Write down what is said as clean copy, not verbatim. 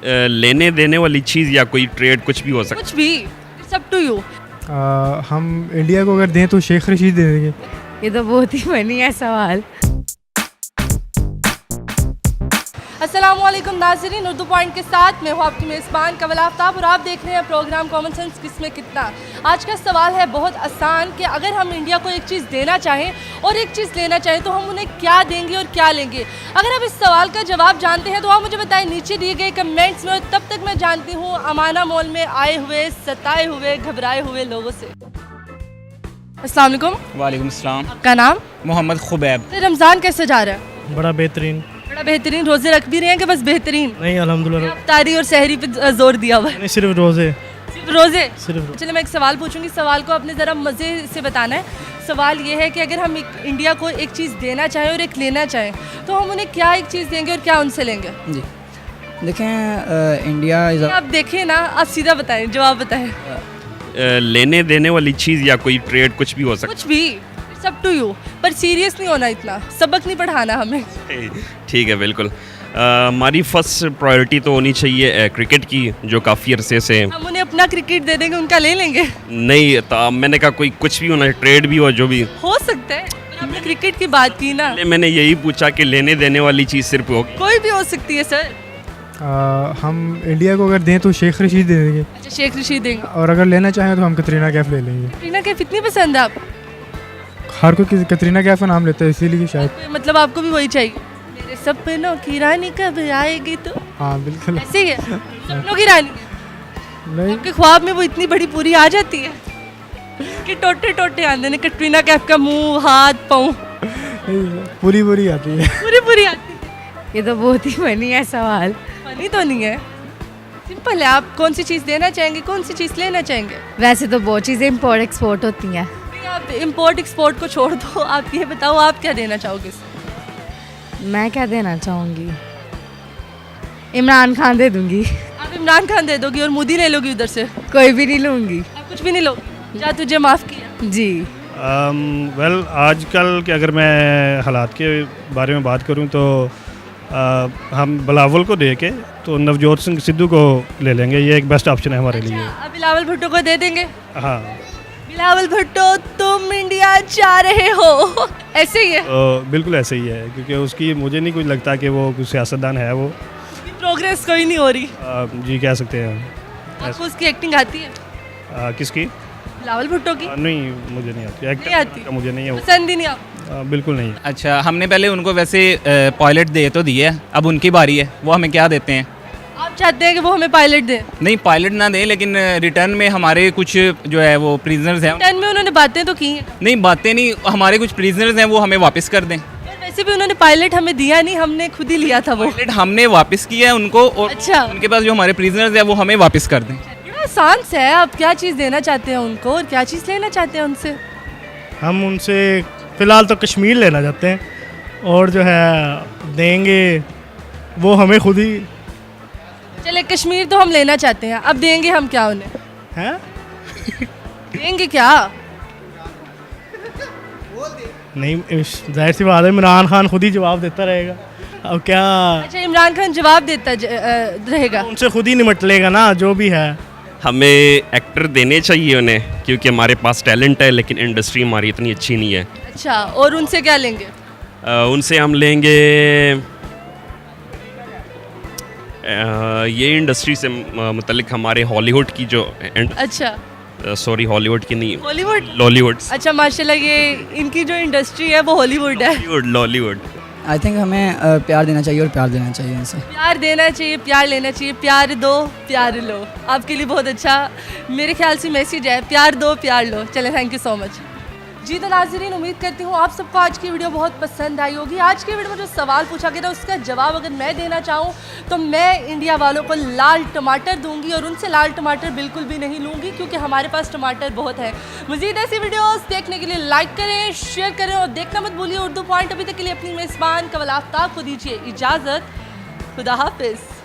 लेने देने वाली चीज़ या कोई ट्रेड कुछ भी हो सकता कुछ भी, इट्स अप टू यू। हम इंडिया को अगर दें तो शेख रशीद दे देंगे। ये तो बहुत ही फनी है सवाल। अस्सलामुअलैकुम नाज़रीन, उर्दू पॉइंट के साथ मैं हूँ आपकी मेज़बान कवल आफ्ताब और आप देख रहे हैं प्रोग्राम कॉमन सेंस किसमें कितना। आज का सवाल है बहुत आसान कि अगर हम इंडिया को एक चीज़ देना चाहें और एक चीज़ लेना चाहें तो हम उन्हें क्या देंगे और क्या लेंगे। अगर आप इस सवाल का जवाब जानते हैं तो आप मुझे बताएं नीचे दिए गए कमेंट्स में। और तब तक मैं जानती हूँ अमाना मॉल में आए हुए सताए हुए घबराए हुए लोगों से। अस्सलाम वालेकुम। वालेकुम अस्सलाम। आपका नाम? मोहम्मद खुबैब। रमज़ान कैसे जा रहा है? बड़ा बेहतरीन। बड़ा बेहतरीन। रोज़े रख भी रहे हैं कि बस बेहतरीन? नहीं अल्हम्दुलिल्लाह। तारी और सहरी पे जोर दिया हुआ है? नहीं सिर्फ रोज़े। सिर्फ रोज़े? सिर्फ। चलिए मैं एक सवाल पूछूंगी, सवाल को आपने ज़रा मज़े से बताना है। सवाल ये है कि अगर हम इंडिया को एक चीज़ देना चाहें और एक लेना चाहें तो हम उन्हें क्या एक चीज़ देंगे और क्या उनसे लेंगे? जी देखें, इंडिया इज़ आप देखें ना, आप सीधा बताएं, जवाब बताएं। लेने देने वाली चीज़ या कोई ट्रेड कुछ भी हो सकता कुछ भी, इट्स अप टू यू, पर सीरियस नहीं होना, इतना सबक नहीं पढ़ाना हमें। ठीक है, बिल्कुल। हमारी फर्स्ट प्रायोरिटी तो होनी चाहिए क्रिकेट की, जो काफ़ी अरसे से हम उन्हें अपना क्रिकेट दे देंगे, उनका ले लेंगे? नहीं, तो मैंने कहा कोई कुछ भी होना, ट्रेड भी हो, जो भी हो सकता है। पर हमने क्रिकेट की बात की ना, मैंने यही पूछा कि लेने देने वाली चीज़ सिर्फ होगी। कोई भी हो सकती है सर। हम इंडिया को अगर दें तो शेख रशीद दे देंगे। अच्छा, शेख रशीद देंगे। और अगर लेना चाहें तो हम कतरीना कैफ ले लेंगे। कतरीना कैफ इतनी पसंद है आप? हर कोई कतरीना कैफ का नाम लेता है इसीलिए शायद। मतलब आपको भी वही चाहिए? मेरे सपनों की रानी कब आएगी तो? हाँ बिल्कुल। ऐसे ही है सपनों की रानी? नहीं आपके ख्वाब में वो इतनी बड़ी पूरी आ जाती है कि टोटे टोटे आते हैं कटरीना कैफ का मुंह हाथ पाँव पूरी पूरी आती है। पूरी पूरी आती है? ये तो बहुत ही फनी है सवाल। फनी तो नहीं है, सिंपल है। आप कौन सी चीज़ देना चाहेंगे, कौन सी चीज़ लेना चाहेंगे? वैसे तो बहुत चीज़ें इम्पोर्ट एक्सपोर्ट होती हैं। नहीं, आप इम्पोर्ट एक्सपोर्ट को छोड़ दो, आप ये बताओ आप क्या देना चाहोगे? मैं क्या देना चाहूँगी? इमरान खान दे दूँगी। आप इमरान खान दे दोगी और मोदी ले लोगी उधर से? कोई भी नहीं लूँगी। आप कुछ भी नहीं लोगे? जा तुझे माफ़ किया। जी। वेल आजकल के अगर मैं हालात के बारे में बात करूं तो हम बिलावल को दे के तो नवजोत सिंह सिद्धू को ले लेंगे। ये एक बेस्ट ऑप्शन है हमारे लिए। आप बिलावल भुट्टो को दे देंगे? हाँ, बिलावल भुट्टो तुम इंडिया जा रहे हो, ऐसे ही है? तो बिल्कुल ऐसे ही है, क्योंकि उसकी मुझे नहीं कुछ लगता कि वो कुछ सियासतदान है। वो प्रोग्रेस कोई नहीं हो रही। जी कह सकते हैं। आपको उसकी एक्टिंग आती है? किसकी? बिलावल भुट्टो की? नहीं, मुझे नहीं आती। नहीं आती? का मुझे नहीं है वो। पसंद ही नहीं आप? बिल्कुल नहीं। अच्छा, हमने पहले उनको वैसे पायलट दे तो दिए है, अब उनकी बारी है, वो हमें क्या देते हैं? आप चाहते हैं कि वो हमें पायलट दें? नहीं, पायलट ना दें, लेकिन रिटर्न में हमारे कुछ जो है वो प्रिजनर्स हैं। रिटर्न में उन्होंने बातें तो की हैं। नहीं, बातें नहीं, हमारे कुछ प्रिजनर्स हैं वो हमें वापस कर दें। और वैसे भी उन्होंने पायलट हमें दिया नहीं, हमने खुद ही लिया था वो। पायलट हमने वापस किया है उनको, और अच्छा। उनके पास जो हमारे प्रिजनर्स हैं वो हमें वापस कर दें। बड़ा आसान सा है। आप क्या चीज़ देना चाहते हैं उनको और क्या चीज़ लेना चाहते हैं उनसे? हम उनसे फ़िलहाल तो कश्मीर लेना चाहते हैं, और जो है देंगे वो हमें खुद ही। चले, कश्मीर तो हम लेना चाहते हैं, अब देंगे हम क्या उन्हें? हैं? देंगे क्या? नहीं, जाहिर सी बात है इमरान खान खुद ही जवाब देता रहेगा। अब क्या अच्छा, इमरान खान जवाब देता रहेगा? उनसे खुद ही निपट लेगा ना जो भी है। हमें एक्टर देने चाहिए उन्हें, क्योंकि हमारे पास टैलेंट है, लेकिन इंडस्ट्री हमारी इतनी अच्छी नहीं है। अच्छा, और उनसे क्या लेंगे? उनसे हम लेंगे ये इंडस्ट्री से मुतल्लिक हमारे हॉलीवुड की जो अच्छा, सॉरी हॉलीवुड की नहीं, हॉलीवुड। लॉलीवुड। अच्छा, माशाल्लाह, ये इनकी जो इंडस्ट्री है वो हॉलीवुड है। लॉलीवुड। आई थिंक हमें प्यार देना चाहिए और प्यार देना चाहिए उनसे। प्यार देना चाहिए, प्यार लेना चाहिए। प्यार दो, प्यार लो। आपके लिए बहुत अच्छा मेरे ख्याल से मैसेज है, प्यार दो, प्यार लो। चले, थैंक यू सो मच। जी तो नाज़रीन, उम्मीद करती हूँ आप सबको आज की वीडियो बहुत पसंद आई होगी। आज की वीडियो में जो सवाल पूछा गया था उसका जवाब अगर मैं देना चाहूँ तो मैं इंडिया वालों को लाल टमाटर दूंगी और उनसे लाल टमाटर बिल्कुल भी नहीं लूँगी, क्योंकि हमारे पास टमाटर बहुत है। मज़ीद ऐसी वीडियोस देखने के लिए लाइक करें, शेयर करें और देखना मत भूलिए उर्दू पॉइंट। अभी तक के लिए अपनी मेज़बान कवल आफ्ताब को दीजिए इजाज़त। खुदा हाफिज़।